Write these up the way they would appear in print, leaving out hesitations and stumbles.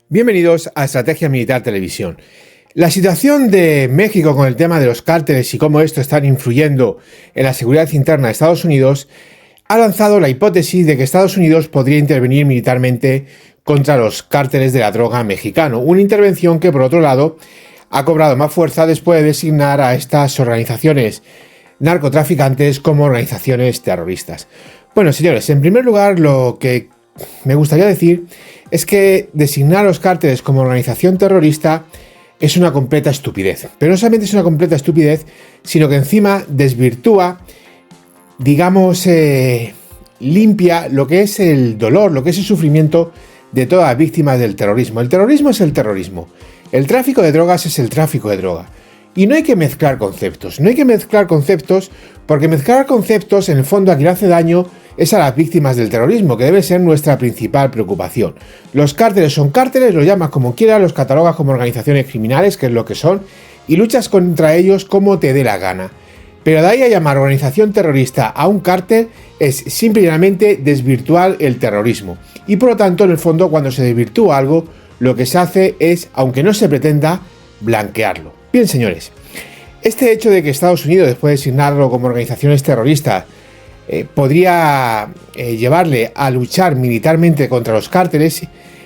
Bienvenidos a Estrategia Militar Televisión. La situación de México con el tema de los cárteles y cómo esto está influyendo en la seguridad interna de Estados Unidos ha lanzado la hipótesis de que Estados Unidos podría intervenir militarmente contra los cárteles de la droga mexicano. Una intervención que, por otro lado, ha cobrado más fuerza después de designar a estas organizaciones narcotraficantes como organizaciones terroristas. Bueno, señores, en primer lugar, lo que me gustaría decir es que designar a los cárteles como organización terrorista es una completa estupidez. Pero no solamente es una completa estupidez, sino que encima desvirtúa, digamos, limpia lo que es el dolor, lo que es el sufrimiento de todas las víctimas del terrorismo. El terrorismo es el terrorismo. El tráfico de drogas es el tráfico de droga. Y no hay que mezclar conceptos. No hay que mezclar conceptos porque mezclar conceptos, en el fondo, a quien hace daño es a las víctimas del terrorismo, que debe ser nuestra principal preocupación. Los cárteles son cárteles, los llamas como quieras, los catalogas como organizaciones criminales, que es lo que son, y luchas contra ellos como te dé la gana. Pero de ahí a llamar organización terrorista a un cártel es simplemente desvirtuar el terrorismo. Y por lo tanto, en el fondo, cuando se desvirtúa algo, lo que se hace es, aunque no se pretenda, blanquearlo. Bien, señores, este hecho de que Estados Unidos, después de designarlo como organizaciones terroristas, podría llevarle a luchar militarmente contra los cárteles,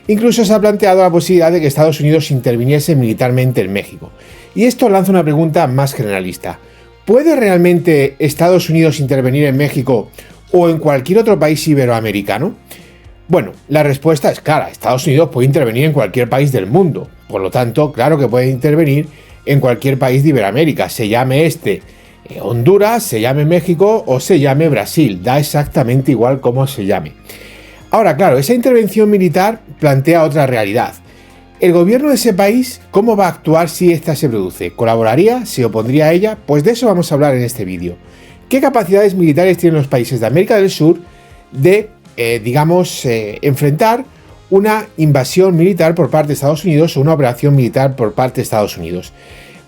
incluso se ha planteado la posibilidad de que Estados Unidos interviniese militarmente en México. Y esto lanza una pregunta más generalista. ¿Puede realmente Estados Unidos intervenir en México o en cualquier otro país iberoamericano? Bueno, la respuesta es clara. Estados Unidos puede intervenir en cualquier país del mundo. Por lo tanto, claro que puede intervenir en cualquier país de Iberoamérica, se llame Honduras, se llame México o se llame Brasil, da exactamente igual cómo se llame. Ahora, claro, esa intervención militar plantea otra realidad. ¿El gobierno de ese país cómo va a actuar si esta se produce? ¿Colaboraría? ¿Se opondría a ella? Pues de eso vamos a hablar en este vídeo. ¿Qué capacidades militares tienen los países de América del Sur de, enfrentar una invasión militar por parte de Estados Unidos o una operación militar por parte de Estados Unidos?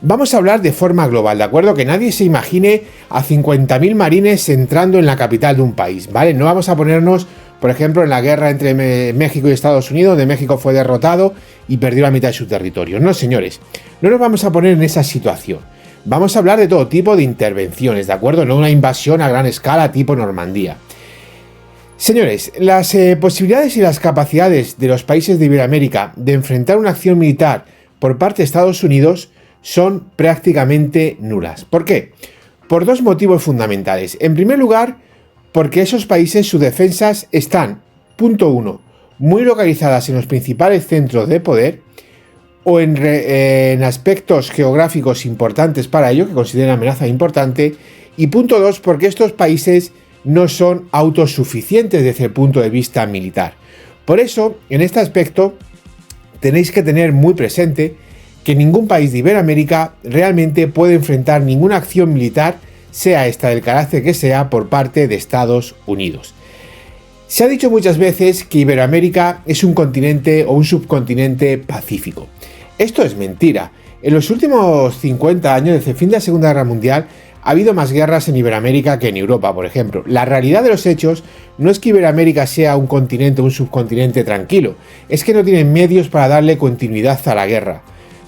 Vamos a hablar de forma global, ¿de acuerdo? Que nadie se imagine a 50.000 marines entrando en la capital de un país, ¿vale? No vamos a ponernos, por ejemplo, en la guerra entre México y Estados Unidos, donde México fue derrotado y perdió la mitad de su territorio. No, señores, no nos vamos a poner en esa situación. Vamos a hablar de todo tipo de intervenciones, ¿de acuerdo? No una invasión a gran escala tipo Normandía. Señores, las posibilidades y las capacidades de los países de Iberoamérica de enfrentar una acción militar por parte de Estados Unidos son prácticamente nulas. ¿Por qué? Por dos motivos fundamentales. En primer lugar, porque esos países, sus defensas están, punto uno, muy localizadas en los principales centros de poder o en aspectos geográficos importantes para ello, que consideran amenaza importante, y punto dos, porque estos países no son autosuficientes desde el punto de vista militar. Por eso, en este aspecto, tenéis que tener muy presente que ningún país de Iberoamérica realmente puede enfrentar ninguna acción militar, sea esta del carácter que sea, por parte de Estados Unidos. Se ha dicho muchas veces que Iberoamérica es un continente o un subcontinente pacífico. Esto es mentira. En los últimos 50 años, desde el fin de la Segunda Guerra Mundial, ha habido más guerras en Iberoamérica que en Europa, por ejemplo. La realidad de los hechos no es que Iberoamérica sea un continente o un subcontinente tranquilo, es que no tienen medios para darle continuidad a la guerra.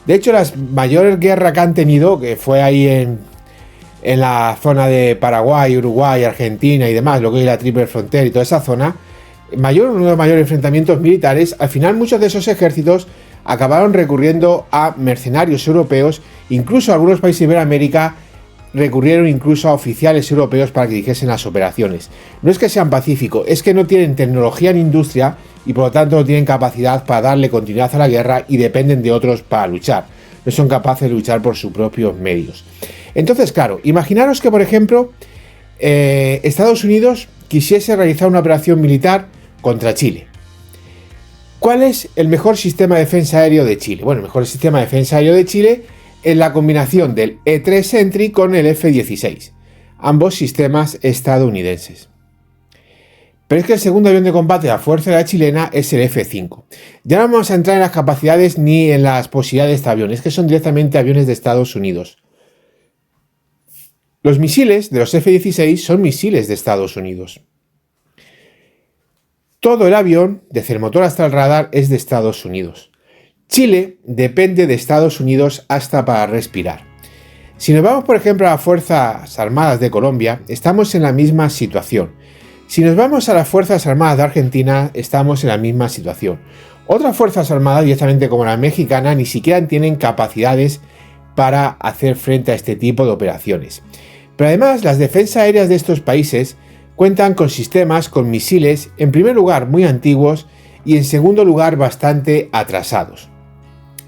De hecho, las mayores guerras que han tenido, que fue ahí en la zona de Paraguay, Uruguay, Argentina y demás, lo que es la Triple Frontera y toda esa zona, uno de los mayores enfrentamientos militares, al final muchos de esos ejércitos acabaron recurriendo a mercenarios europeos, incluso algunos países de Iberoamérica recurrieron incluso a oficiales europeos para que dirigiesen las operaciones. No es que sean pacíficos, es que no tienen tecnología ni industria y por lo tanto no tienen capacidad para darle continuidad a la guerra y dependen de otros para luchar. No son capaces de luchar por sus propios medios. Entonces, claro, imaginaros que, por ejemplo, Estados Unidos quisiese realizar una operación militar contra Chile. ¿Cuál es el mejor sistema de defensa aéreo de Chile? Bueno, el mejor sistema de defensa aéreo de Chile es la combinación del E-3 Sentry con el F-16, ambos sistemas estadounidenses. Pero es que el segundo avión de combate de la Fuerza Aérea chilena es el F-5. Ya no vamos a entrar en las capacidades ni en las posibilidades de este avión, es que son directamente aviones de Estados Unidos. Los misiles de los F-16 son misiles de Estados Unidos. Todo el avión, desde el motor hasta el radar, es de Estados Unidos. Chile depende de Estados Unidos hasta para respirar. Si nos vamos, por ejemplo, a las Fuerzas Armadas de Colombia, estamos en la misma situación. Si nos vamos a las Fuerzas Armadas de Argentina, estamos en la misma situación. Otras Fuerzas Armadas, directamente como la mexicana, ni siquiera tienen capacidades para hacer frente a este tipo de operaciones. Pero además, las defensas aéreas de estos países cuentan con sistemas, con misiles, en primer lugar muy antiguos y en segundo lugar bastante atrasados.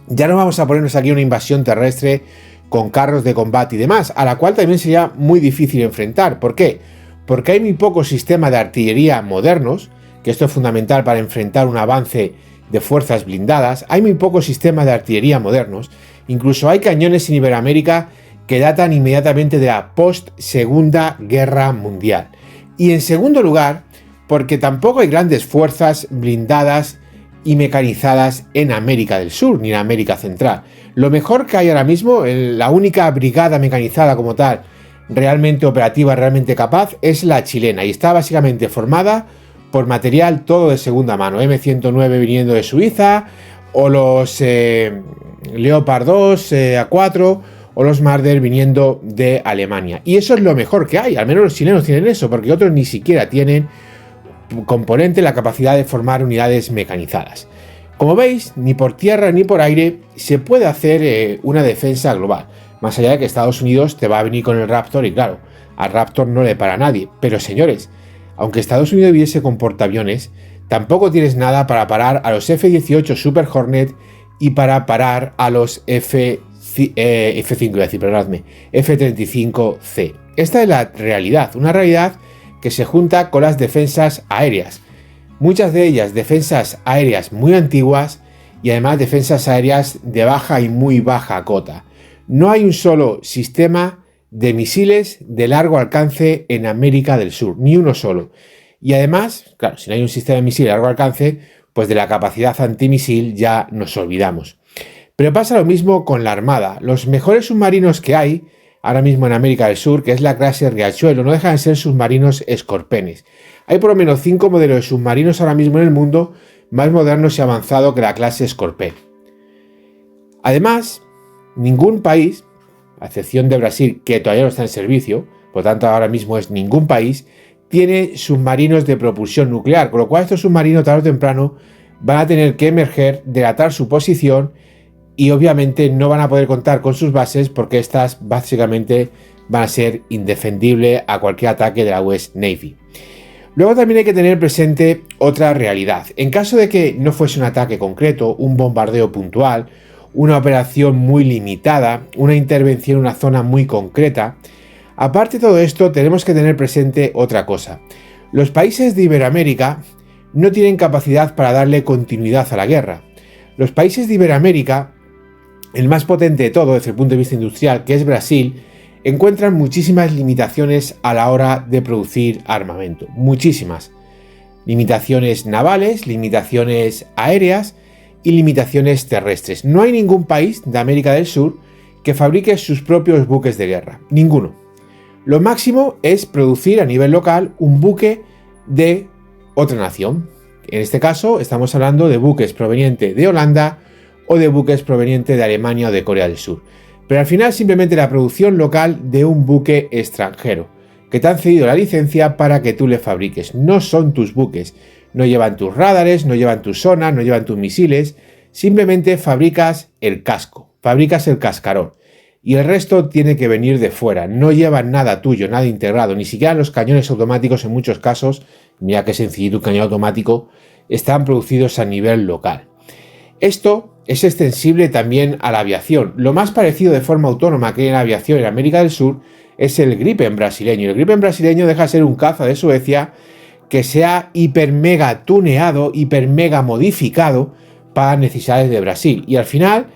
Ya no vamos a ponernos aquí una invasión terrestre con carros de combate y demás, a la cual también sería muy difícil enfrentar. ¿Por qué? Porque hay muy pocos sistemas de artillería modernos, que esto es fundamental para enfrentar un avance de fuerzas blindadas. Hay muy pocos sistemas de artillería modernos, incluso hay cañones en Iberoamérica que datan inmediatamente de la post-Segunda Guerra Mundial. Y en segundo lugar, porque tampoco hay grandes fuerzas blindadas y mecanizadas en América del Sur ni en América Central. Lo mejor que hay ahora mismo, la única brigada mecanizada como tal, realmente operativa, realmente capaz, es la chilena y está básicamente formada por material todo de segunda mano, M109 viniendo de Suiza, o los Leopard 2 A4 o los Marder viniendo de Alemania. Y eso es lo mejor que hay, al menos los chilenos tienen eso, porque otros ni siquiera tienen componente la capacidad de formar unidades mecanizadas. Como veis, ni por tierra ni por aire se puede hacer una defensa global, más allá de que Estados Unidos te va a venir con el Raptor y claro, al Raptor no le para nadie, pero señores, aunque Estados Unidos viese con portaaviones, tampoco tienes nada para parar a los F-18 Super Hornet y para parar a los F-35C. Esta es la realidad, una realidad que se junta con las defensas aéreas. Muchas de ellas defensas aéreas muy antiguas y además defensas aéreas de baja y muy baja cota. No hay un solo sistema de misiles de largo alcance en América del Sur, ni uno solo. Y además, claro, si no hay un sistema de misiles de largo alcance, pues de la capacidad antimisil ya nos olvidamos. Pero pasa lo mismo con la Armada. Los mejores submarinos que hay ahora mismo en América del Sur, que es la clase Riachuelo, no dejan de ser submarinos Scorpenes. Hay por lo menos 5 modelos de submarinos ahora mismo en el mundo más modernos y avanzados que la clase Scorpene. Además, ningún país, a excepción de Brasil, que todavía no está en servicio, por lo tanto ahora mismo es ningún país, tiene submarinos de propulsión nuclear, con lo cual estos submarinos tarde o temprano van a tener que emerger, delatar su posición y obviamente no van a poder contar con sus bases porque estas básicamente van a ser indefendibles a cualquier ataque de la US Navy. Luego también hay que tener presente otra realidad. En caso de que no fuese un ataque concreto, un bombardeo puntual, una operación muy limitada, una intervención en una zona muy concreta, aparte de todo esto tenemos que tener presente otra cosa. Los países de Iberoamérica no tienen capacidad para darle continuidad a la guerra. Los países de Iberoamérica, el más potente de todo desde el punto de vista industrial, que es Brasil, encuentran muchísimas limitaciones a la hora de producir armamento. Muchísimas. Limitaciones navales, limitaciones aéreas y limitaciones terrestres. No hay ningún país de América del Sur que fabrique sus propios buques de guerra. Ninguno. Lo máximo es producir a nivel local un buque de otra nación. En este caso estamos hablando de buques provenientes de Holanda o de buques provenientes de Alemania o de Corea del Sur. Pero al final simplemente la producción local de un buque extranjero, que te han cedido la licencia para que tú le fabriques. No son tus buques, no llevan tus radares, no llevan tus sonar, no llevan tus misiles, simplemente fabricas el casco, fabricas el cascarón. Y el resto tiene que venir de fuera, no llevan nada tuyo, nada integrado, ni siquiera los cañones automáticos en muchos casos, mira qué sencillito un cañón automático, están producidos a nivel local. Esto es extensible también a la aviación. Lo más parecido de forma autónoma que hay en la aviación en América del Sur es el Gripen brasileño. El Gripen brasileño deja de ser un caza de Suecia que se ha hiper mega tuneado, hiper mega modificado para necesidades de Brasil. Y al final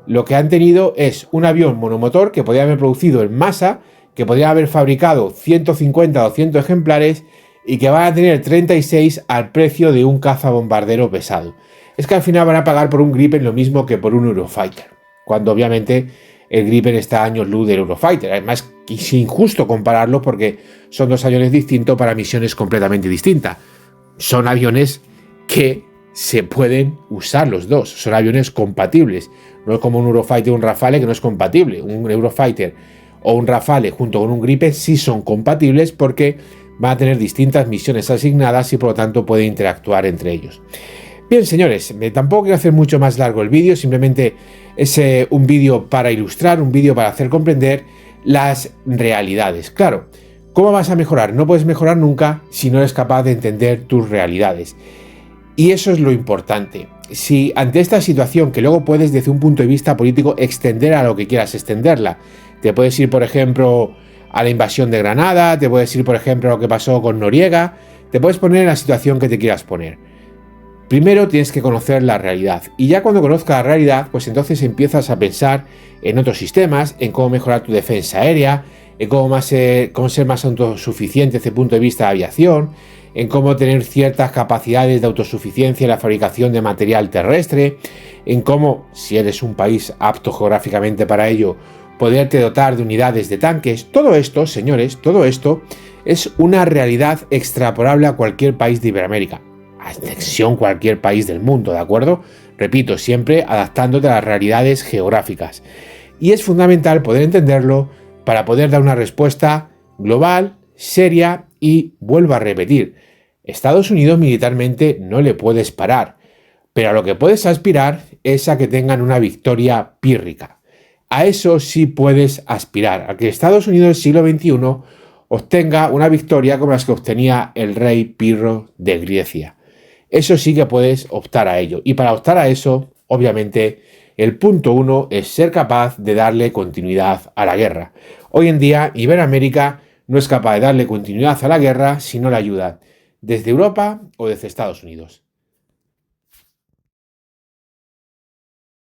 lo que han tenido es un avión monomotor que podría haber producido en masa, que podría haber fabricado 150 o 200 ejemplares y que van a tener 36 al precio de un cazabombardero pesado. Es que al final van a pagar por un Gripen lo mismo que por un Eurofighter, cuando obviamente el Gripen está a años luz del Eurofighter. Además, es injusto compararlo porque son dos aviones distintos para misiones completamente distintas. Son aviones que se pueden usar los dos, son aviones compatibles. No es como un Eurofighter o un Rafale que no es compatible. Un Eurofighter o un Rafale junto con un Gripen sí son compatibles porque van a tener distintas misiones asignadas y por lo tanto pueden interactuar entre ellos. Bien, señores, tampoco quiero hacer mucho más largo el vídeo, simplemente es un vídeo para ilustrar, un vídeo para hacer comprender las realidades. Claro, ¿cómo vas a mejorar? No puedes mejorar nunca si no eres capaz de entender tus realidades. Y eso es lo importante. Si ante esta situación, que luego puedes desde un punto de vista político extender a lo que quieras extenderla, te puedes ir, por ejemplo, a la invasión de Granada, te puedes ir, por ejemplo, a lo que pasó con Noriega, te puedes poner en la situación que te quieras poner. Primero tienes que conocer la realidad y ya cuando conozcas la realidad, pues entonces empiezas a pensar en otros sistemas, en cómo mejorar tu defensa aérea, en cómo ser más autosuficiente desde el punto de vista de aviación, en cómo tener ciertas capacidades de autosuficiencia en la fabricación de material terrestre, en cómo, si eres un país apto geográficamente para ello, poderte dotar de unidades de tanques. Todo esto, señores, todo esto es una realidad extrapolable a cualquier país de Iberoamérica, a excepción cualquier país del mundo, ¿de acuerdo? Repito, siempre adaptándote a las realidades geográficas. Y es fundamental poder entenderlo para poder dar una respuesta global, seria y, vuelvo a repetir, Estados Unidos militarmente no le puedes parar, pero a lo que puedes aspirar es a que tengan una victoria pírrica. A eso sí puedes aspirar, a que Estados Unidos del siglo XXI obtenga una victoria como las que obtenía el rey Pirro de Grecia. Eso sí que puedes optar a ello. Y para optar a eso, obviamente, el punto 1 es ser capaz de darle continuidad a la guerra. Hoy en día, Iberoamérica no es capaz de darle continuidad a la guerra si no la ayuda desde Europa o desde Estados Unidos.